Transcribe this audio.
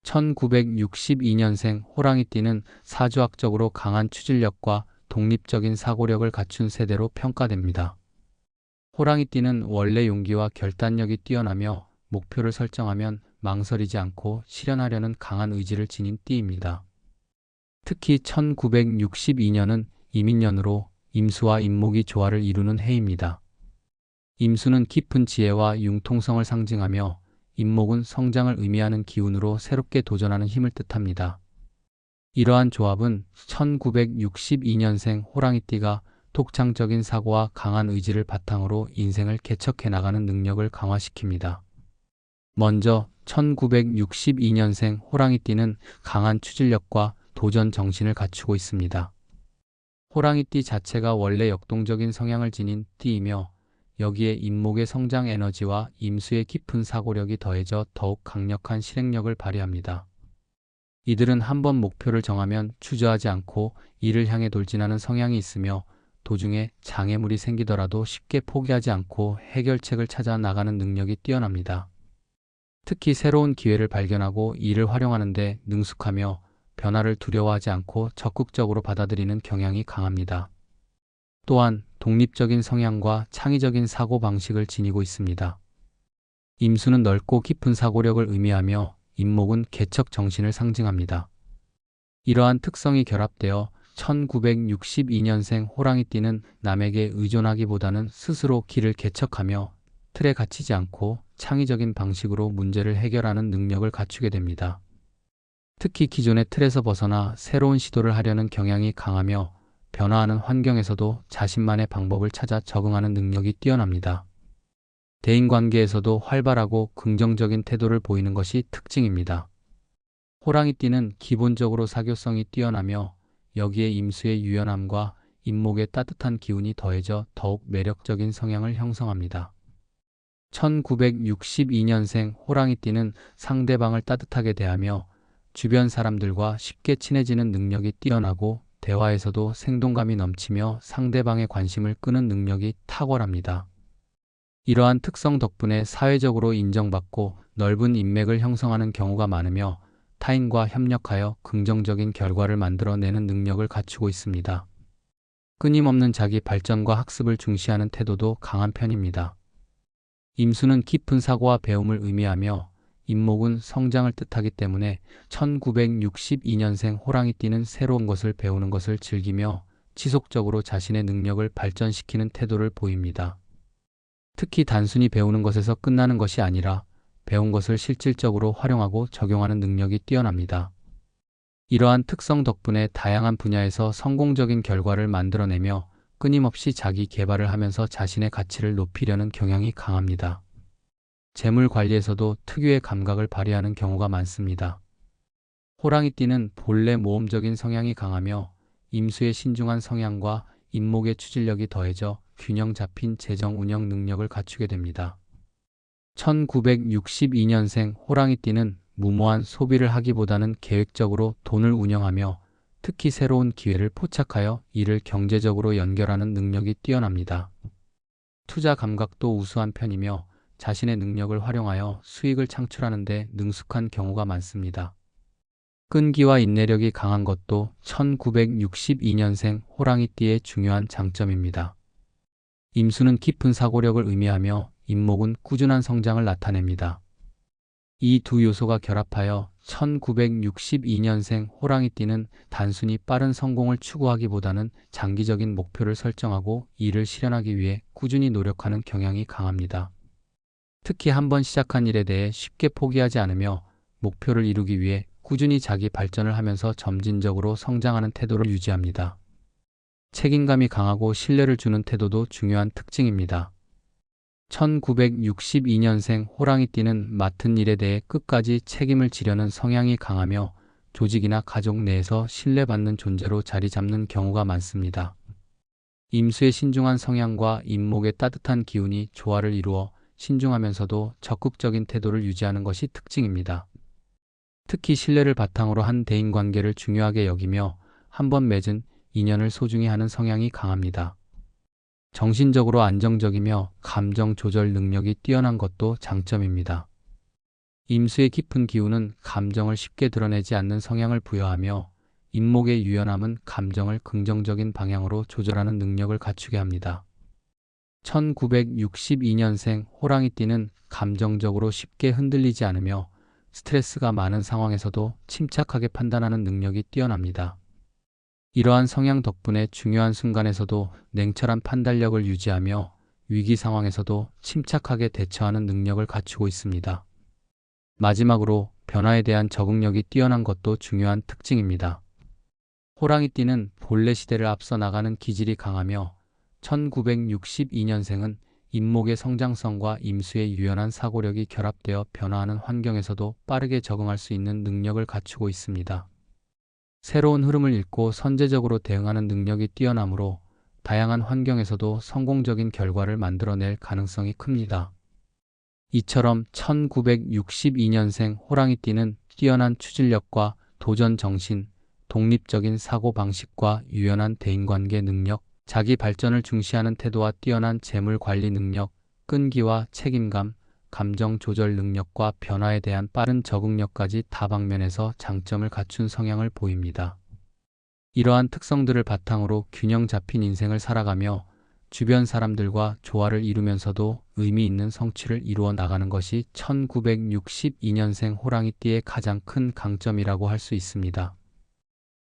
1962년생 호랑이띠는 사주학적으로 강한 추진력과 독립적인 사고력을 갖춘 세대로 평가됩니다. 호랑이띠는 원래 용기와 결단력이 뛰어나며 목표를 설정하면 망설이지 않고 실현하려는 강한 의지를 지닌 띠입니다. 특히 1962년은 이민년으로 임수와 임목이 조화를 이루는 해입니다. 임수는 깊은 지혜와 융통성을 상징하며 임목은 성장을 의미하는 기운으로 새롭게 도전하는 힘을 뜻합니다. 이러한 조합은 1962년생 호랑이띠가 독창적인 사고와 강한 의지를 바탕으로 인생을 개척해 나가는 능력을 강화시킵니다. 먼저 1962년생 호랑이띠는 강한 추진력과 도전 정신을 갖추고 있습니다. 호랑이띠 자체가 원래 역동적인 성향을 지닌 띠이며 여기에 임목의 성장 에너지와 임수의 깊은 사고력이 더해져 더욱 강력한 실행력을 발휘합니다. 이들은 한번 목표를 정하면 주저하지 않고 이를 향해 돌진하는 성향이 있으며 도중에 장애물이 생기더라도 쉽게 포기하지 않고 해결책을 찾아 나가는 능력이 뛰어납니다. 특히 새로운 기회를 발견하고 이를 활용하는 데 능숙하며 변화를 두려워하지 않고 적극적으로 받아들이는 경향이 강합니다. 또한 독립적인 성향과 창의적인 사고방식을 지니고 있습니다. 임수는 넓고 깊은 사고력을 의미하며 임목은 개척 정신을 상징합니다. 이러한 특성이 결합되어 1962년생 호랑이띠는 남에게 의존하기보다는 스스로 길을 개척하며 틀에 갇히지 않고 창의적인 방식으로 문제를 해결하는 능력을 갖추게 됩니다. 특히 기존의 틀에서 벗어나 새로운 시도를 하려는 경향이 강하며 변화하는 환경에서도 자신만의 방법을 찾아 적응하는 능력이 뛰어납니다. 대인관계에서도 활발하고 긍정적인 태도를 보이는 것이 특징입니다. 호랑이띠는 기본적으로 사교성이 뛰어나며 여기에 임수의 유연함과 임목의 따뜻한 기운이 더해져 더욱 매력적인 성향을 형성합니다. 1962년생 호랑이띠는 상대방을 따뜻하게 대하며 주변 사람들과 쉽게 친해지는 능력이 뛰어나고 대화에서도 생동감이 넘치며 상대방의 관심을 끄는 능력이 탁월합니다. 이러한 특성 덕분에 사회적으로 인정받고 넓은 인맥을 형성하는 경우가 많으며 타인과 협력하여 긍정적인 결과를 만들어내는 능력을 갖추고 있습니다. 끊임없는 자기 발전과 학습을 중시하는 태도도 강한 편입니다. 임수는 깊은 사고와 배움을 의미하며 임목은 성장을 뜻하기 때문에 1962년생 호랑이띠는 새로운 것을 배우는 것을 즐기며 지속적으로 자신의 능력을 발전시키는 태도를 보입니다. 특히 단순히 배우는 것에서 끝나는 것이 아니라 배운 것을 실질적으로 활용하고 적용하는 능력이 뛰어납니다. 이러한 특성 덕분에 다양한 분야에서 성공적인 결과를 만들어내며 끊임없이 자기 개발을 하면서 자신의 가치를 높이려는 경향이 강합니다. 재물 관리에서도 특유의 감각을 발휘하는 경우가 많습니다. 호랑이띠는 본래 모험적인 성향이 강하며 임수의 신중한 성향과 임목의 추진력이 더해져 균형 잡힌 재정 운영 능력을 갖추게 됩니다. 1962년생 호랑이띠는 무모한 소비를 하기보다는 계획적으로 돈을 운영하며 특히 새로운 기회를 포착하여 이를 경제적으로 연결하는 능력이 뛰어납니다. 투자 감각도 우수한 편이며 자신의 능력을 활용하여 수익을 창출하는 데 능숙한 경우가 많습니다. 끈기와 인내력이 강한 것도 1962년생 호랑이띠의 중요한 장점입니다. 임수는 깊은 사고력을 의미하며 임목은 꾸준한 성장을 나타냅니다. 이 두 요소가 결합하여 1962년생 호랑이띠는 단순히 빠른 성공을 추구하기보다는 장기적인 목표를 설정하고 이를 실현하기 위해 꾸준히 노력하는 경향이 강합니다. 특히 한번 시작한 일에 대해 쉽게 포기하지 않으며 목표를 이루기 위해 꾸준히 자기 발전을 하면서 점진적으로 성장하는 태도를 유지합니다. 책임감이 강하고 신뢰를 주는 태도도 중요한 특징입니다. 1962년생 호랑이띠는 맡은 일에 대해 끝까지 책임을 지려는 성향이 강하며 조직이나 가족 내에서 신뢰받는 존재로 자리 잡는 경우가 많습니다. 임수의 신중한 성향과 임목의 따뜻한 기운이 조화를 이루어 신중하면서도 적극적인 태도를 유지하는 것이 특징입니다. 특히 신뢰를 바탕으로 한 대인관계를 중요하게 여기며 한번 맺은 인연을 소중히 하는 성향이 강합니다. 정신적으로 안정적이며 감정 조절 능력이 뛰어난 것도 장점입니다. 임수의 깊은 기운은 감정을 쉽게 드러내지 않는 성향을 부여하며 임목의 유연함은 감정을 긍정적인 방향으로 조절하는 능력을 갖추게 합니다. 1962년생 호랑이띠는 감정적으로 쉽게 흔들리지 않으며 스트레스가 많은 상황에서도 침착하게 판단하는 능력이 뛰어납니다. 이러한 성향 덕분에 중요한 순간에서도 냉철한 판단력을 유지하며 위기 상황에서도 침착하게 대처하는 능력을 갖추고 있습니다. 마지막으로 변화에 대한 적응력이 뛰어난 것도 중요한 특징입니다. 호랑이띠는 본래 시대를 앞서 나가는 기질이 강하며 1962년생은 임목의 성장성과 임수의 유연한 사고력이 결합되어 변화하는 환경에서도 빠르게 적응할 수 있는 능력을 갖추고 있습니다. 새로운 흐름을 읽고 선제적으로 대응하는 능력이 뛰어나므로 다양한 환경에서도 성공적인 결과를 만들어낼 가능성이 큽니다. 이처럼 1962년생 호랑이띠는 뛰어난 추진력과 도전 정신, 독립적인 사고방식과 유연한 대인관계 능력, 자기 발전을 중시하는 태도와 뛰어난 재물 관리 능력, 끈기와 책임감, 감정 조절 능력과 변화에 대한 빠른 적응력까지 다방면에서 장점을 갖춘 성향을 보입니다. 이러한 특성들을 바탕으로 균형 잡힌 인생을 살아가며 주변 사람들과 조화를 이루면서도 의미 있는 성취를 이루어 나가는 것이 1962년생 호랑이띠의 가장 큰 강점이라고 할 수 있습니다.